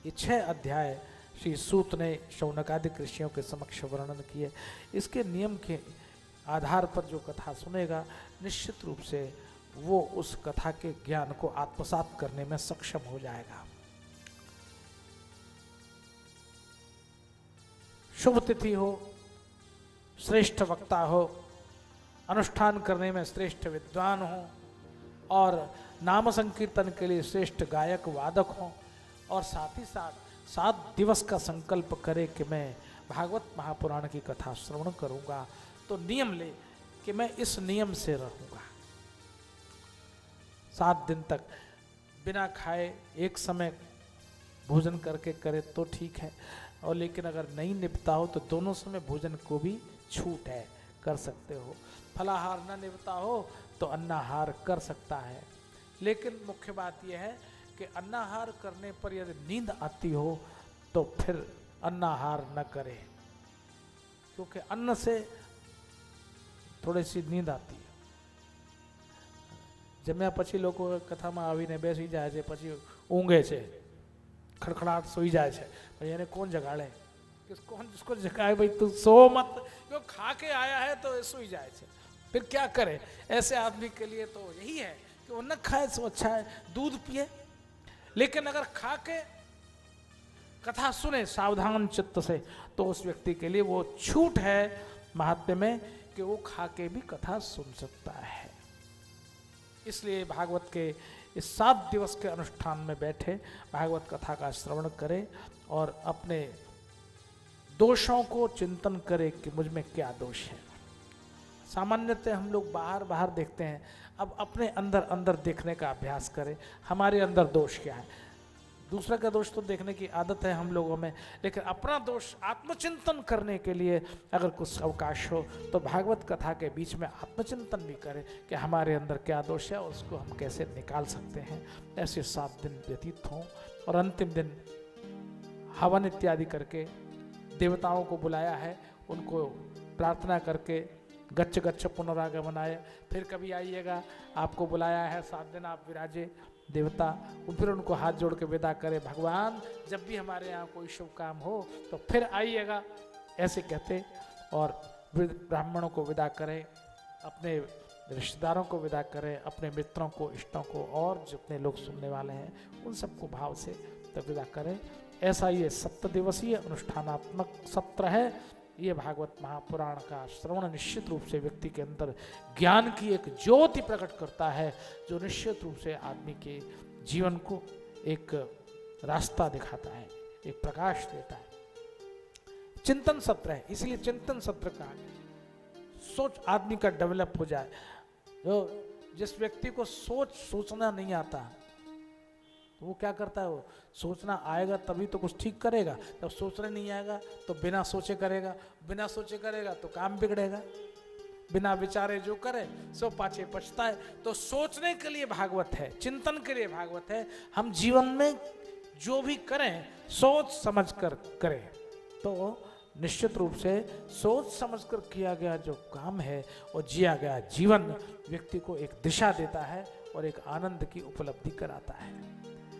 ये 6 अध्याय श्री सूत ने शौनकादि ऋषियों के समक्ष वर्णन किए। इसके नियम के आधार पर जो कथा सुनेगा निश्चित रूप से वो उस कथा के ज्ञान को आत्मसात करने में सक्षम हो जाएगा। शुभ तिथि हो, श्रेष्ठ वक्ता हो, अनुष्ठान करने में श्रेष्ठ विद्वान हो और नाम संकीर्तन के लिए श्रेष्ठ गायक वादक हो और साथ ही साथ 7 दिवस का संकल्प करे कि मैं भागवत महापुराण की कथा श्रवण करूंगा, तो नियम ले कि मैं इस नियम से रहूंगा। 7 दिन तक बिना खाए एक समय भोजन करके करे तो ठीक है, और लेकिन अगर नहीं निपटा हो तो दोनों समय भोजन को भी छूट है, कर सकते हो। फलाहार न निपटा हो तो अन्नाहार कर सकता है, लेकिन मुख्य बात यह है कि अन्नाहार करने पर यदि नींद आती हो तो फिर अन्नाहार न करे, क्योंकि अन्न से थोड़ी सी नींद आती है। जम्या પછી લોકો કથામાં આવીને બેસી જાય છે, પછી ઊંઘે છે, ખડખડાટ સોઈ જાય છે, ભાई એને કોણ જગાડે? कौन जिसको जगाए? भाई तू सो मत, क्यों खा के आया है तो सोई जाए छे, फिर क्या करे? ऐसे आदमी के लिए तो यही है कि वो न खाए तो अच्छा है, दूध पिए। लेकिन अगर खा के कथा सुने सावधान चित्त से तो उस व्यक्ति के लिए वो छूट है महात्म्य में कि वो खा के भी कथा सुन सकता है। इसलिए भागवत के इस 7 दिवस के अनुष्ठान में बैठे भागवत कथा का श्रवण करे और अपने दोषों को चिंतन करे कि मुझ में क्या दोष है। सामान्यतः हम लोग बाहर बाहर देखते हैं, अब अपने अंदर अंदर देखने का अभ्यास करें, हमारे अंदर दोष क्या है। दूसरा का दोष तो देखने की आदत है हम लोगों में, लेकिन अपना दोष आत्मचिंतन करने के लिए अगर कुछ अवकाश हो तो भागवत कथा के बीच में आत्मचिंतन भी करें कि हमारे अंदर क्या दोष है, उसको हम कैसे निकाल सकते हैं। ऐसे 7 दिन व्यतीत हों और अंतिम दिन हवन इत्यादि करके देवताओं को बुलाया है, उनको प्रार्थना करके गच्छ गच्छ पुनरागमन आए, फिर कभी आइएगा, आपको बुलाया है 7 दिन आप विराजे देवता, फिर उनको हाथ जोड़ के विदा करें, भगवान जब भी हमारे यहाँ कोई शुभ काम हो तो फिर आइएगा, ऐसे कहते और ब्राह्मणों को विदा करें, अपने रिश्तेदारों को विदा करें, अपने मित्रों को, इष्टों को और जितने लोग सुनने वाले हैं उन सबको भाव से तब विदा करें। ऐसा ये 7 दिवसीय अनुष्ठानात्मक सत्र है। ये भागवत महापुराण का श्रवण निश्चित रूप से व्यक्ति के अंदर ज्ञान की एक ज्योति प्रकट करता है, जो निश्चित रूप से आदमी के जीवन को एक रास्ता दिखाता है, एक प्रकाश देता है। चिंतन सत्र है, इसलिए चिंतन सत्र कहा गया। सोच आदमी का डेवलप हो जाए। जो जिस व्यक्ति को सोचना नहीं आता तो वो क्या करता है, वो सोचना आएगा तभी तो कुछ ठीक करेगा, जब सोचने नहीं आएगा तो बिना सोचे करेगा, बिना सोचे करेगा तो काम बिगड़ेगा, बिना विचारे जो करे सो पाछे पछताए। तो सोचने के लिए भागवत है, चिंतन के लिए भागवत है। हम जीवन में जो भी करें सोच समझ कर करें, तो निश्चित रूप से सोच समझकर किया गया जो काम है और जिया गया जीवन व्यक्ति को एक दिशा देता है और एक आनंद की उपलब्धि कराता है।